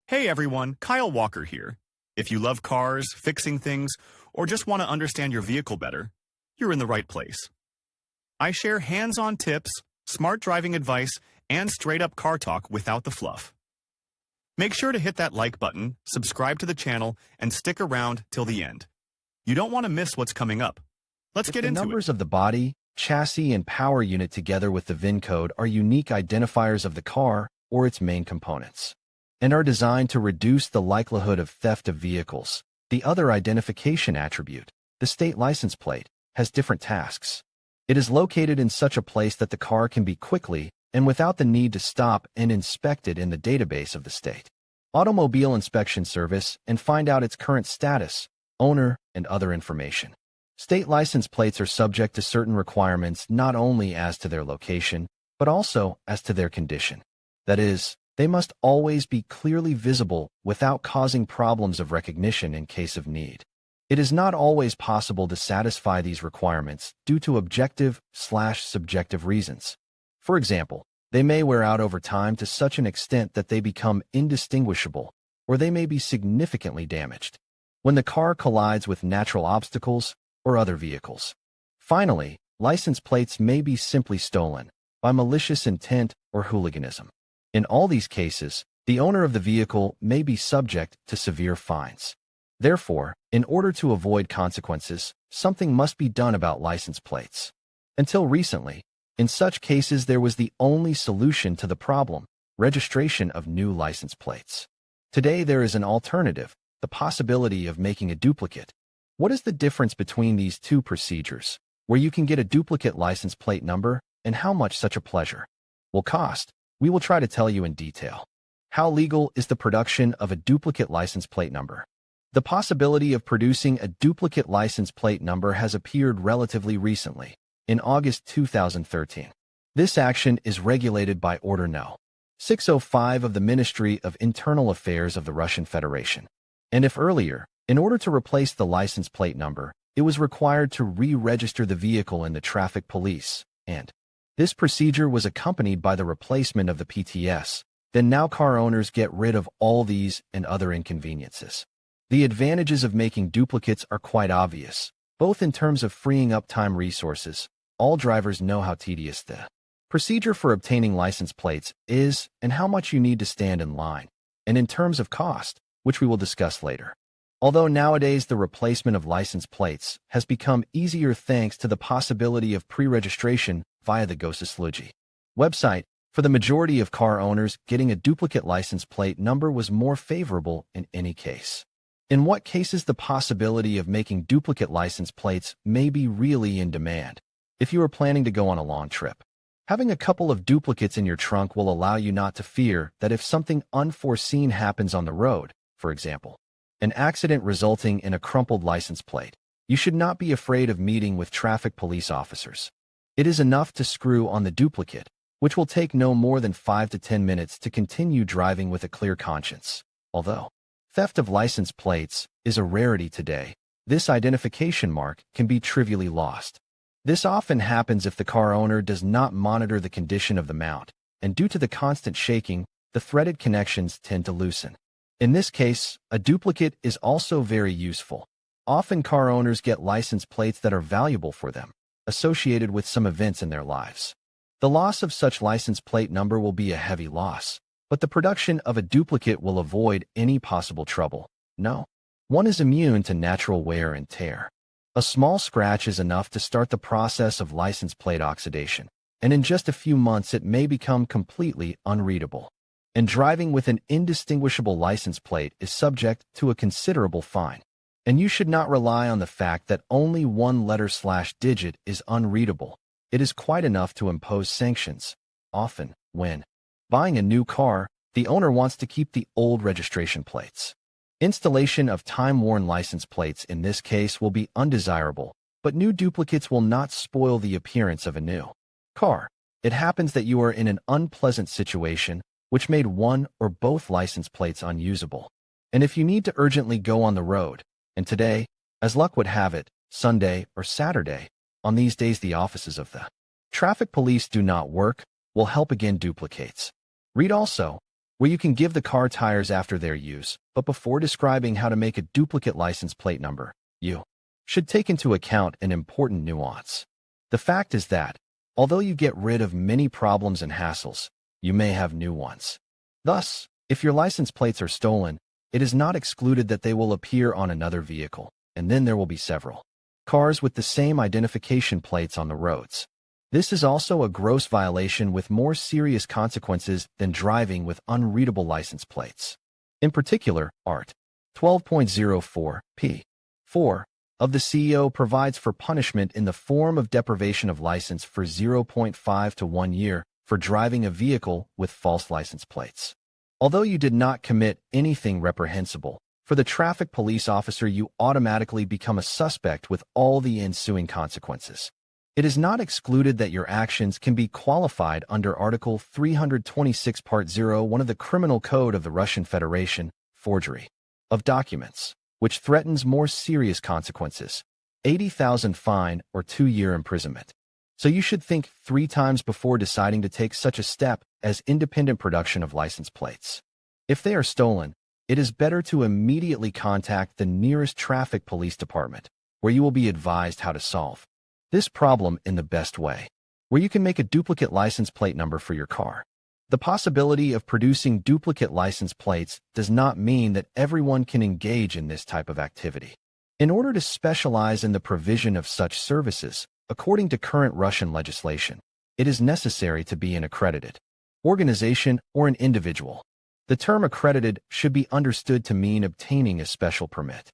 Hey everyone, Kyle Walker here. If you love cars, fixing things, or just want to understand your vehicle better, you're in the right place. I share hands-on tips, smart driving advice, and straight-up car talk without the fluff. Make sure to hit that like button, subscribe to the channel, and stick around till the end. You don't want to miss what's coming up. Let's get into it. The numbers of the body, chassis, and power unit together with the VIN code are unique identifiers of the car or its main components, and are designed to reduce the likelihood of theft of vehicles. The other identification attribute, the state license plate, has different tasks. It is located in such a place that the car can be quickly and without the need to stop and inspect it in the database of the state automobile inspection service and find out its current status, owner, and other information. State license plates are subject to certain requirements not only as to their location, but also as to their condition. That is, they must always be clearly visible without causing problems of recognition in case of need. It is not always possible to satisfy these requirements due to objective/subjective reasons. For example, they may wear out over time to such an extent that they become indistinguishable, or they may be significantly damaged when the car collides with natural obstacles or other vehicles. Finally, license plates may be simply stolen by malicious intent or hooliganism. In all these cases, the owner of the vehicle may be subject to severe fines. Therefore, in order to avoid consequences, something must be done about license plates. Until recently, in such cases there was the only solution to the problem: registration of new license plates. Today there is an alternative, the possibility of making a duplicate. What is the difference between these two procedures, where you can get a duplicate license plate number, and how much such a pleasure will cost? We will try to tell you in detail. How legal is the production of a duplicate license plate number? The possibility of producing a duplicate license plate number has appeared relatively recently, in August 2013. This action is regulated by Order No. 605 of the Ministry of Internal Affairs of the Russian Federation. And if earlier, in order to replace the license plate number, it was required to re-register the vehicle in the traffic police, and this procedure was accompanied by the replacement of the PTS, then now car owners get rid of all these and other inconveniences. The advantages of making duplicates are quite obvious, both in terms of freeing up time resources. All drivers know how tedious the procedure for obtaining license plates is and how much you need to stand in line, and in terms of cost, which we will discuss later. Although nowadays the replacement of license plates has become easier thanks to the possibility of pre-registration via the Gosislugi website, for the majority of car owners, getting a duplicate license plate number was more favorable in any case. In what cases the possibility of making duplicate license plates may be really in demand? If you are planning to go on a long trip, having a couple of duplicates in your trunk will allow you not to fear that if something unforeseen happens on the road, for example, an accident resulting in a crumpled license plate, you should not be afraid of meeting with traffic police officers. It is enough to screw on the duplicate, which will take no more than 5 to 10 minutes to continue driving with a clear conscience. Although theft of license plates is a rarity today, this identification mark can be trivially lost. This often happens if the car owner does not monitor the condition of the mount, and due to the constant shaking, the threaded connections tend to loosen. In this case, a duplicate is also very useful. Often car owners get license plates that are valuable for them, associated with some events in their lives. The loss of such license plate number will be a heavy loss, but the production of a duplicate will avoid any possible trouble. No one is immune to natural wear and tear. A small scratch is enough to start the process of license plate oxidation, and in just a few months it may become completely unreadable. And driving with an indistinguishable license plate is subject to a considerable fine. And you should not rely on the fact that only one letter/digit is unreadable. It is quite enough to impose sanctions. Often, when buying a new car, the owner wants to keep the old registration plates. Installation of time-worn license plates in this case will be undesirable, but new duplicates will not spoil the appearance of a new car. It happens that you are in an unpleasant situation which made one or both license plates unusable. And if you need to urgently go on the road, and today, as luck would have it, Sunday or Saturday, on these days the offices of the traffic police do not work, will help again duplicates. Read also, where you can give the car tires after their use, but before describing how to make a duplicate license plate number, you should take into account an important nuance. The fact is that, although you get rid of many problems and hassles, you may have new ones. Thus, if your license plates are stolen, it is not excluded that they will appear on another vehicle, and then there will be several cars with the same identification plates on the roads. This is also a gross violation with more serious consequences than driving with unreadable license plates. In particular, Art. 12.04 p. 4 of the CEO provides for punishment in the form of deprivation of license for 0.5 to 1 year for driving a vehicle with false license plates. Although you did not commit anything reprehensible, for the traffic police officer you automatically become a suspect with all the ensuing consequences. It is not excluded that your actions can be qualified under Article 326 Part 01 of the Criminal Code of the Russian Federation, forgery of documents, which threatens more serious consequences, 80,000 fine or 2-year imprisonment. So you should think 3 times before deciding to take such a step as independent production of license plates. If they are stolen, it is better to immediately contact the nearest traffic police department, where you will be advised how to solve this problem in the best way, where you can make a duplicate license plate number for your car. The possibility of producing duplicate license plates does not mean that everyone can engage in this type of activity. In order to specialize in the provision of such services, according to current Russian legislation, it is necessary to be an accredited organization or an individual. The term accredited should be understood to mean obtaining a special permit.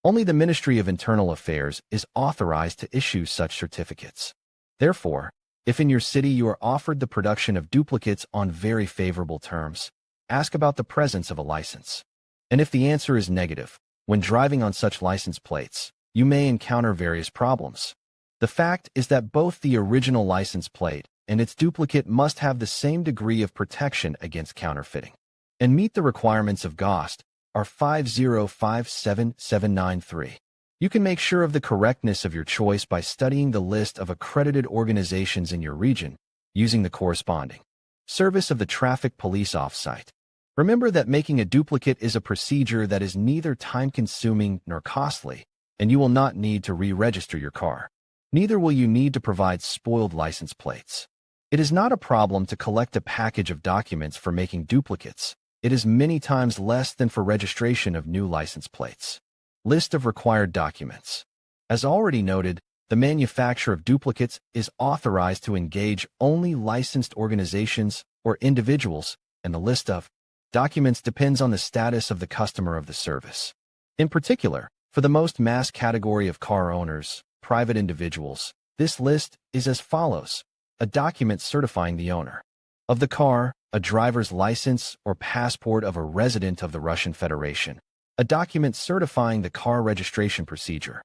Only the Ministry of Internal Affairs is authorized to issue such certificates. Therefore, if in your city you are offered the production of duplicates on very favorable terms, ask about the presence of a license. And if the answer is negative, when driving on such license plates, you may encounter various problems. The fact is that both the original license plate and its duplicate must have the same degree of protection against counterfeiting and meet the requirements of GOST R 5057793. You can make sure of the correctness of your choice by studying the list of accredited organizations in your region using the corresponding service of the traffic police offsite. Remember that making a duplicate is a procedure that is neither time-consuming nor costly, and you will not need to re-register your car. Neither will you need to provide spoiled license plates. It is not a problem to collect a package of documents for making duplicates. It is many times less than for registration of new license plates. List of required documents. As already noted, the manufacturer of duplicates is authorized to engage only licensed organizations or individuals, and the list of documents depends on the status of the customer of the service. In particular, for the most mass category of car owners, private individuals, this list is as follows: a document certifying the owner of the car, a driver's license or passport of a resident of the Russian Federation, a document certifying the car registration procedure,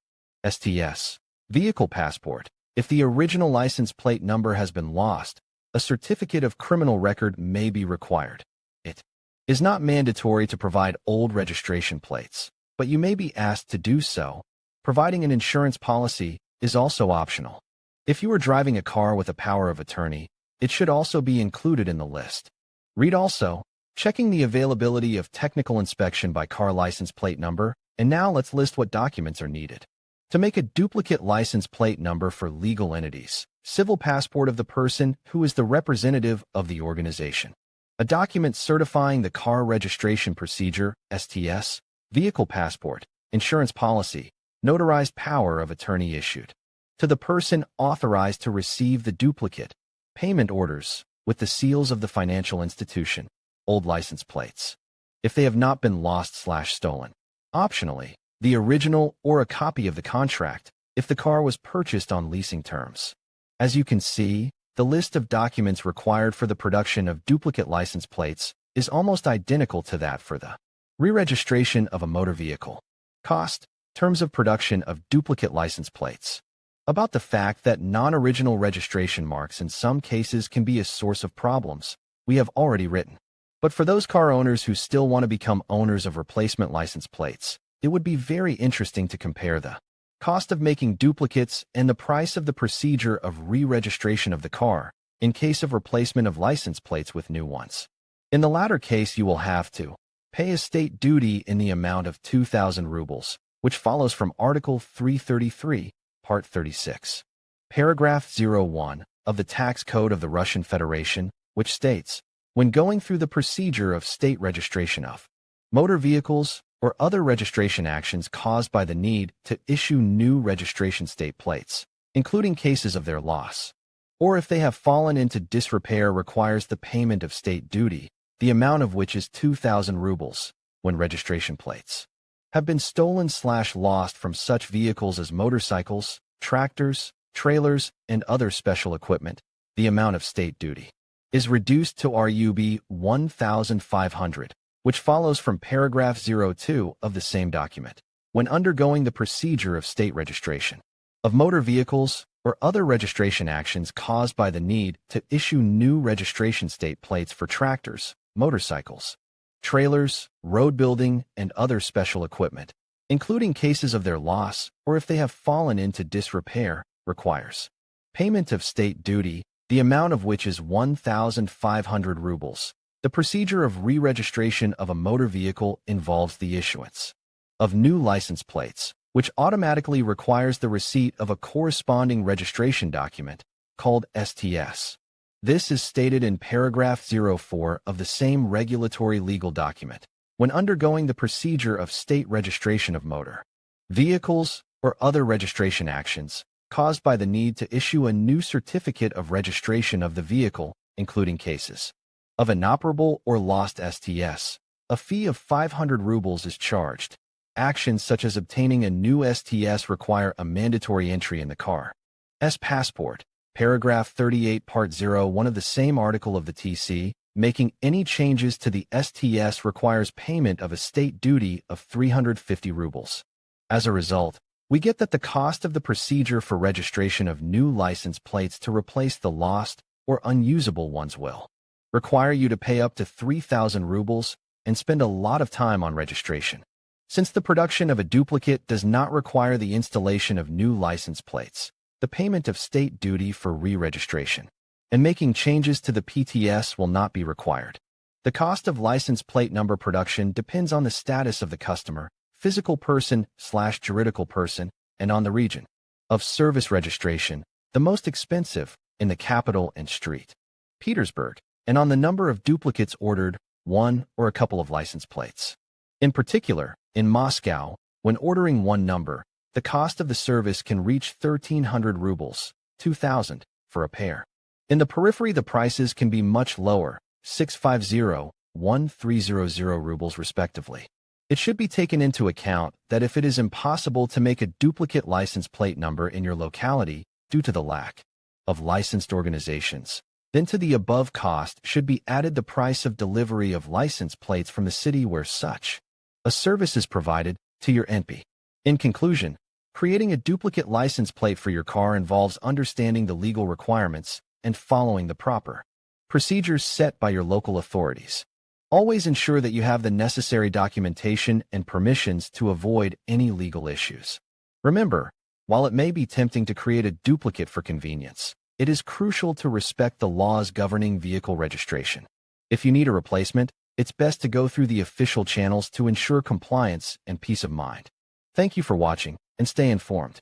STS, vehicle passport. If the original license plate number has been lost, a certificate of criminal record may be required. It is not mandatory to provide old registration plates, but you may be asked to do so. Providing an insurance policy is also optional. If you are driving a car with a power of attorney, it should also be included in the list. Read also, checking the availability of technical inspection by car license plate number, and now let's list what documents are needed. To make a duplicate license plate number for legal entities, civil passport of the person who is the representative of the organization, a document certifying the car registration procedure, STS, vehicle passport, insurance policy, notarized power of attorney issued to the person authorized to receive the duplicate, payment orders with the seals of the financial institution, old license plates, if they have not been lost/stolen. Optionally, the original or a copy of the contract, if the car was purchased on leasing terms. As you can see, the list of documents required for the production of duplicate license plates is almost identical to that for the re-registration of a motor vehicle. Cost, terms of production of duplicate license plates. About the fact that non-original registration marks in some cases can be a source of problems, we have already written. But for those car owners who still want to become owners of replacement license plates, it would be very interesting to compare the cost of making duplicates and the price of the procedure of re-registration of the car in case of replacement of license plates with new ones. In the latter case, you will have to pay estate duty in the amount of 2,000 rubles, which follows from Article 333, Part 36. Paragraph 01 of the Tax Code of the Russian Federation, which states, when going through the procedure of state registration of motor vehicles or other registration actions caused by the need to issue new registration state plates, including cases of their loss, or if they have fallen into disrepair, requires the payment of state duty, the amount of which is 2,000 rubles, when registration plates have been stolen/lost from such vehicles as motorcycles, tractors, trailers, and other special equipment. The amount of state duty is reduced to Rub 1,500, which follows from paragraph 02 of the same document. When undergoing the procedure of state registration of motor vehicles or other registration actions caused by the need to issue new registration state plates for tractors, motorcycles, trailers, road building, and other special equipment, including cases of their loss or if they have fallen into disrepair, requires payment of state duty, the amount of which is 1,500 rubles. The procedure of re-registration of a motor vehicle involves the issuance of new license plates, which automatically requires the receipt of a corresponding registration document called STS. This is stated in paragraph 04 of the same regulatory legal document. When undergoing the procedure of state registration of motor vehicles or other registration actions caused by the need to issue a new certificate of registration of the vehicle, including cases of inoperable or lost STS, a fee of 500 rubles is charged. Actions such as obtaining a new STS require a mandatory entry in the car's passport. Paragraph 38, Part 01 of the same article of the TC, making any changes to the STS requires payment of a state duty of 350 rubles. As a result, we get that the cost of the procedure for registration of new license plates to replace the lost or unusable ones will require you to pay up to 3,000 rubles and spend a lot of time on registration. Since the production of a duplicate does not require the installation of new license plates, the payment of state duty for re-registration and making changes to the PTS will not be required. The cost of license plate number production depends on the status of the customer, physical person/juridical person, and on the region of service registration, the most expensive in the capital and St. Petersburg, and on the number of duplicates ordered, one or a couple of license plates. In particular, in Moscow, when ordering one number, the cost of the service can reach 1,300 rubles, 2,000, for a pair. In the periphery, the prices can be much lower, 650, 1,300 rubles respectively. It should be taken into account that if it is impossible to make a duplicate license plate number in your locality due to the lack of licensed organizations, then to the above cost should be added the price of delivery of license plates from the city where such a service is provided to your NP. In conclusion, creating a duplicate license plate for your car involves understanding the legal requirements and following the proper procedures set by your local authorities. Always ensure that you have the necessary documentation and permissions to avoid any legal issues. Remember, while it may be tempting to create a duplicate for convenience, it is crucial to respect the laws governing vehicle registration. If you need a replacement, it's best to go through the official channels to ensure compliance and peace of mind. Thank you for watching, and stay informed.